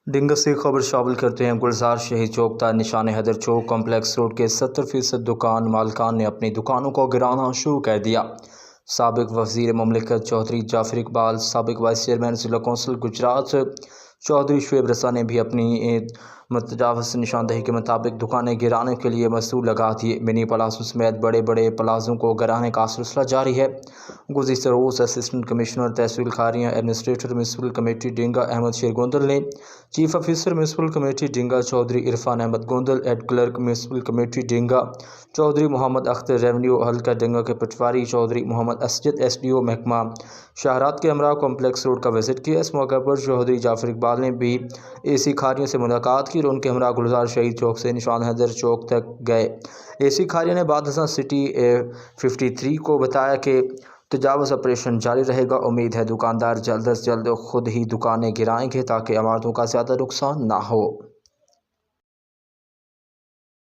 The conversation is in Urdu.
ڈنگس سے خبر شامل کرتے ہیں۔ گلزار شہید چوک تا نشان حیدر چوک کمپلیکس روڈ کے 70% دکان مالکان نے اپنی دکانوں کو گرانا شروع کر دیا۔ سابق وزیر مملکت چودھری جعفر اقبال، سابق وائس چیئرمین ضلع کونسل گجرات چودھری شعیب رسا نے بھی اپنی متجاوز نشاندہی کے مطابق دکانیں گرانے کے لیے مزدور لگا دیے۔ منی پلازوں سمیت بڑے بڑے پلازوں کو گرانے کا سلسلہ جاری ہے۔ گزشتہ روز اسسٹنٹ کمشنر تحصیل Kharian administrator municipal committee Dinga Ahmad Sher Gondal نے chief officer municipal committee Dinga Chaudhry Irfan Ahmad Gondal, head clerk municipal committee Dinga Chaudhry Muhammad Akhtar, revenue حلقہ ڈنگا کے پٹواری Chaudhry Muhammad Asjad, S D O محکمہ شاہرات کے ہمراہ کمپلیکس روڈ کا وزٹ کیا۔ اس موقع پر چودھری جعفر اقبال نے بھی اے سی کھاریوں سے ملاقات کی اور ان کے ہمراہ گلزار شہید چوک سے نشان حیدر چوک تک گئے۔ اے سی کھاریوں نے بعد ازاں سٹی 53 کو بتایا کہ تجاوز آپریشن جاری رہے گا۔ امید ہے دکاندار جلد از جلد خود ہی دکانیں گرائیں گے تاکہ عمارتوں کا زیادہ نقصان نہ ہو۔